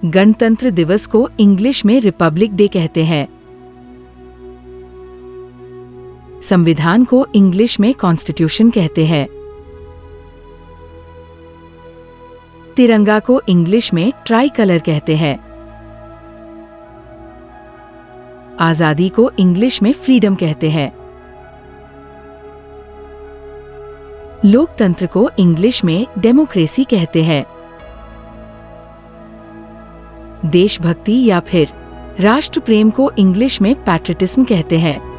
गणतंत्र दिवस को इंग्लिश में रिपब्लिक डे कहते हैं। संविधान को इंग्लिश में कॉन्स्टिट्यूशन कहते हैं। तिरंगा को इंग्लिश में ट्राई कलर कहते हैं। आजादी को इंग्लिश में फ्रीडम कहते हैं। लोकतंत्र को इंग्लिश में डेमोक्रेसी कहते हैं। देशभक्ति या फिर राष्ट्र प्रेम को इंग्लिश में पैट्रियटिज्म कहते हैं।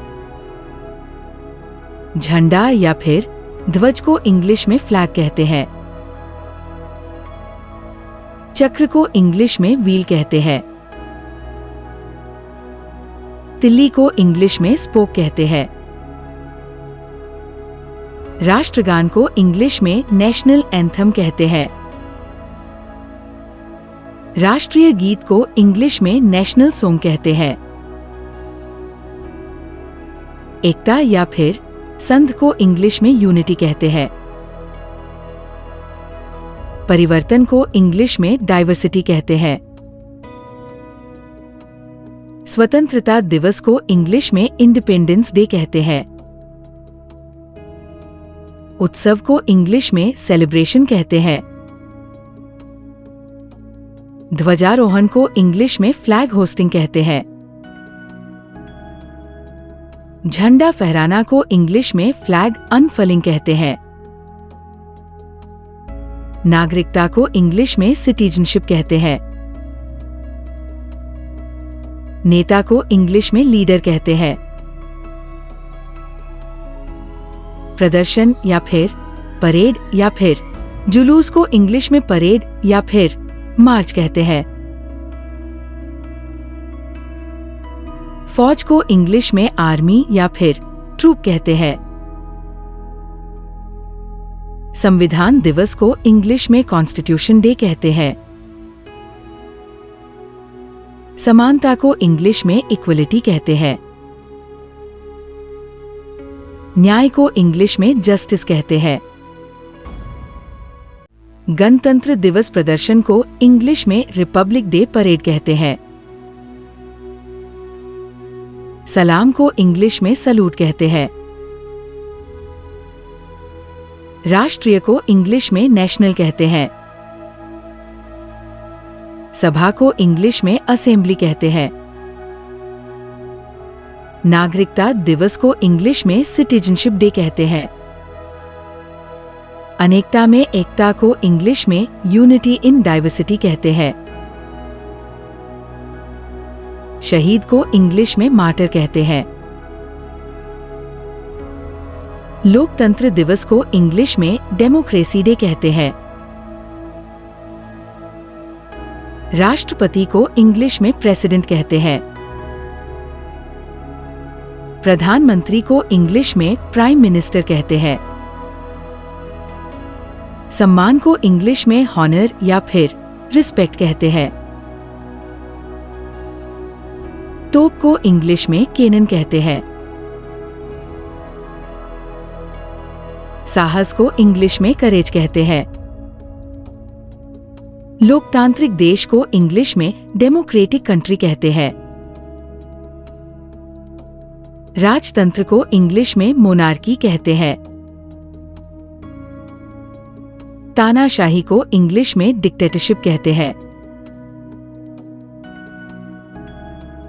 झंडा या फिर ध्वज को इंग्लिश में फ्लैग कहते हैं। चक्र को इंग्लिश में व्हील कहते हैं। तिल्ली को इंग्लिश में स्पोक कहते हैं। राष्ट्रगान को इंग्लिश में नेशनल एंथम कहते हैं। राष्ट्रीय गीत को इंग्लिश में नेशनल सॉन्ग कहते हैं। एकता या फिर संघ को इंग्लिश में यूनिटी कहते हैं। परिवर्तन को इंग्लिश में डाइवर्सिटी कहते हैं। स्वतंत्रता दिवस को इंग्लिश में इंडिपेंडेंस डे कहते हैं। उत्सव को इंग्लिश में सेलिब्रेशन कहते हैं। ध्वजारोहण को इंग्लिश में फ्लैग होस्टिंग कहते हैं। झंडा फहराना को इंग्लिश में फ्लैग अनफलिंग कहते हैं। नागरिकता को इंग्लिश में सिटीजनशिप कहते हैं। नेता को इंग्लिश में लीडर कहते हैं। प्रदर्शन या फिर परेड या फिर जुलूस को इंग्लिश में परेड या फिर मार्च कहते हैं। फौज को इंग्लिश में आर्मी या फिर ट्रूप कहते हैं। संविधान दिवस को इंग्लिश में कॉन्स्टिट्यूशन डे कहते हैं। समानता को इंग्लिश में इक्वलिटी कहते हैं। न्याय को इंग्लिश में जस्टिस कहते हैं। गणतंत्र दिवस प्रदर्शन को इंग्लिश में रिपब्लिक डे परेड कहते हैं। सलाम को इंग्लिश में सलूट कहते हैं। राष्ट्रीय को इंग्लिश में नेशनल कहते हैं। सभा को इंग्लिश में असेंबली कहते हैं। नागरिकता दिवस को इंग्लिश में सिटीजनशिप डे कहते हैं। अनेकता में एकता को इंग्लिश में यूनिटी इन डाइवर्सिटी कहते हैं। शहीद को इंग्लिश में मार्टर कहते हैं। लोकतंत्र दिवस को इंग्लिश में डेमोक्रेसी डे कहते हैं। राष्ट्रपति को इंग्लिश में प्रेसिडेंट कहते हैं। प्रधानमंत्री को इंग्लिश में प्राइम मिनिस्टर कहते हैं। सम्मान को इंग्लिश में हॉनर या फिर रिस्पेक्ट कहते हैं। तोप को इंग्लिश में कैनन कहते हैं। साहस को इंग्लिश में करेज कहते हैं। लोकतांत्रिक देश को इंग्लिश में डेमोक्रेटिक कंट्री कहते हैं। राजतंत्र को इंग्लिश में मोनार्की कहते हैं। तानाशाही को इंग्लिश में डिक्टेटरशिप कहते हैं।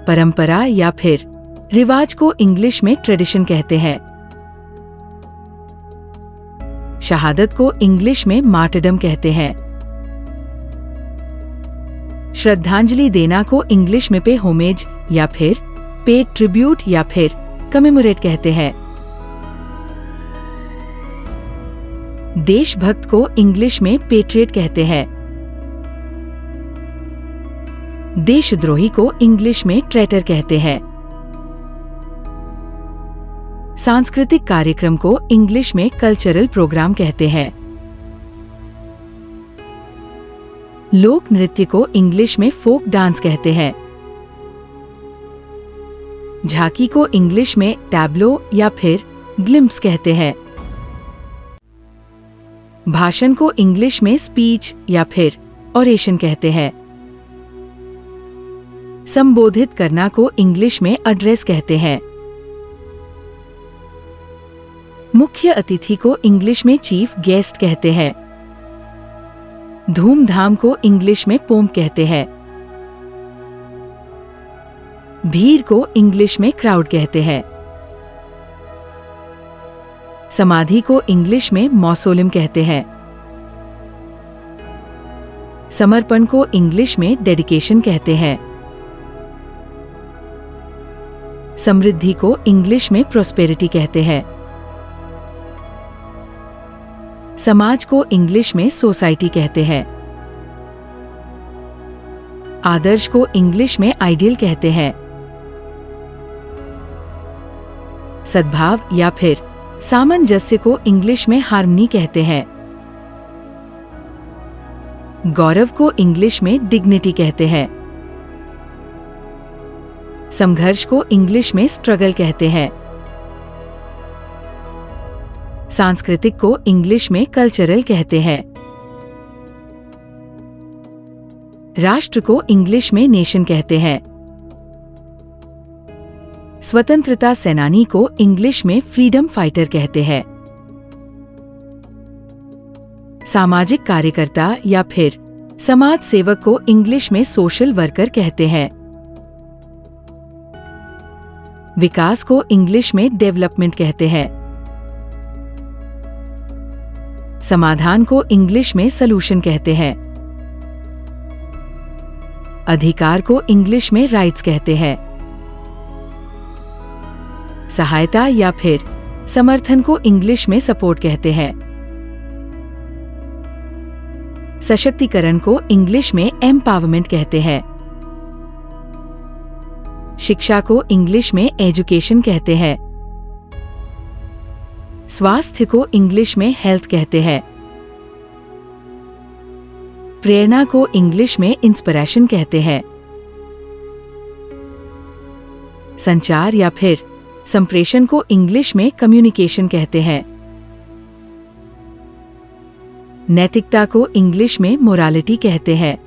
परंपरा या फिर रिवाज को इंग्लिश में ट्रेडिशन कहते हैं। शहादत को इंग्लिश में मार्टरडम कहते हैं। श्रद्धांजलि देना को इंग्लिश में पे होमेज या फिर पे ट्रिब्यूट या फिर कमेमोरेट कहते हैं। देशभक्त को इंग्लिश में पेट्रियट कहते हैं। देशद्रोही को इंग्लिश में ट्रेटर कहते हैं। सांस्कृतिक कार्यक्रम को इंग्लिश में कल्चरल प्रोग्राम कहते हैं। लोक नृत्य को इंग्लिश में फोक डांस कहते हैं। झांकी को इंग्लिश में टैब्लो या फिर ग्लिम्प्स कहते हैं। भाषण को इंग्लिश में स्पीच या फिर ओरेशन कहते हैं। संबोधित करना को इंग्लिश में एड्रेस कहते हैं। मुख्य अतिथि को इंग्लिश में चीफ गेस्ट कहते हैं। धूमधाम को इंग्लिश में पोम्प कहते हैं। भीड़ को इंग्लिश में क्राउड कहते हैं। समाधि को इंग्लिश में मौसोलियम कहते हैं। समर्पण को इंग्लिश में डेडिकेशन कहते हैं। समृद्धि को इंग्लिश में प्रोस्पेरिटी कहते हैं। समाज को इंग्लिश में सोसाइटी कहते हैं। आदर्श को इंग्लिश में आइडियल कहते हैं। सद्भाव या फिर सामंजस्य को इंग्लिश में हार्मनी कहते हैं। गौरव को इंग्लिश में डिग्निटी कहते हैं। संघर्ष को इंग्लिश में स्ट्रगल कहते हैं। सांस्कृतिक को इंग्लिश में कल्चरल कहते हैं। राष्ट्र को इंग्लिश में नेशन कहते हैं। स्वतंत्रता सेनानी को इंग्लिश में फ्रीडम फाइटर कहते हैं। सामाजिक कार्यकर्ता या फिर समाज सेवक को इंग्लिश में सोशल वर्कर कहते हैं। विकास को इंग्लिश में डेवलपमेंट कहते हैं। समाधान को इंग्लिश में सलूशन कहते हैं। अधिकार को इंग्लिश में राइट्स कहते हैं। सहायता या फिर समर्थन को इंग्लिश में सपोर्ट कहते हैं। सशक्तिकरण को इंग्लिश में एम्पावरमेंट कहते हैं। शिक्षा को इंग्लिश में एजुकेशन कहते हैं। स्वास्थ्य को इंग्लिश में हेल्थ कहते हैं। प्रेरणा को इंग्लिश में इंस्पिरेशन कहते हैं। संचार या फिर संप्रेषण को इंग्लिश में कम्युनिकेशन कहते हैं। नैतिकता को इंग्लिश में मोरालिटी कहते हैं।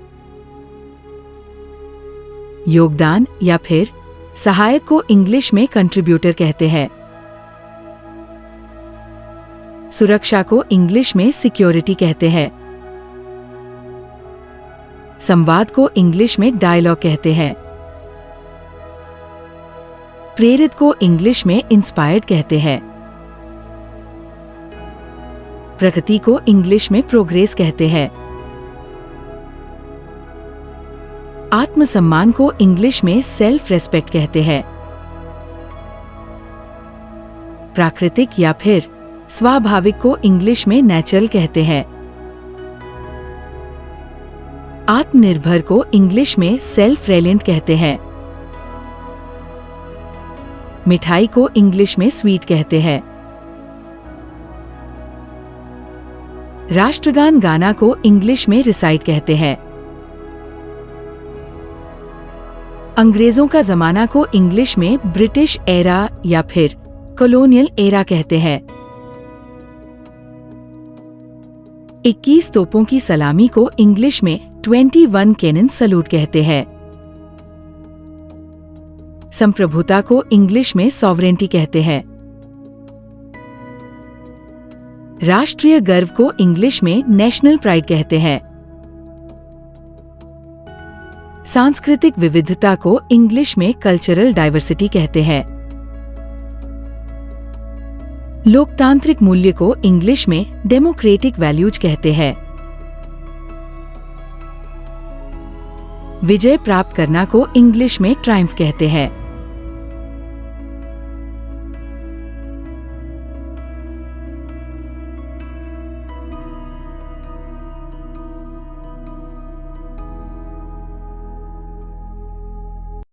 योगदान या फिर सहायक को इंग्लिश में कंट्रीब्यूटर कहते हैं। सुरक्षा को इंग्लिश में सिक्योरिटी कहते हैं। संवाद को इंग्लिश में डायलॉग कहते हैं। प्रेरित को इंग्लिश में इंस्पायर्ड कहते हैं। प्रगति को इंग्लिश में प्रोग्रेस कहते हैं। आत्मसम्मान को इंग्लिश में सेल्फ रेस्पेक्ट कहते हैं। प्राकृतिक या फिर स्वाभाविक को इंग्लिश में नेचुरल कहते हैं। आत्मनिर्भर को इंग्लिश में सेल्फ रिलायंट कहते हैं। मिठाई को इंग्लिश में स्वीट कहते हैं। राष्ट्रगान गाना को इंग्लिश में रिसाइट कहते हैं। अंग्रेजों का जमाना को इंग्लिश में ब्रिटिश एरा या फिर कॉलोनियल एरा कहते हैं। 21 तोपों की सलामी को इंग्लिश में 21 कैनन सलूट कहते हैं। संप्रभुता को इंग्लिश में सॉवरेंटी कहते हैं। राष्ट्रीय गर्व को इंग्लिश में नेशनल प्राइड कहते हैं। सांस्कृतिक विविधता को इंग्लिश में कल्चरल डाइवर्सिटी कहते हैं। लोकतांत्रिक मूल्य को इंग्लिश में डेमोक्रेटिक वैल्यूज कहते हैं। विजय प्राप्त करना को इंग्लिश में ट्रायम्फ कहते हैं।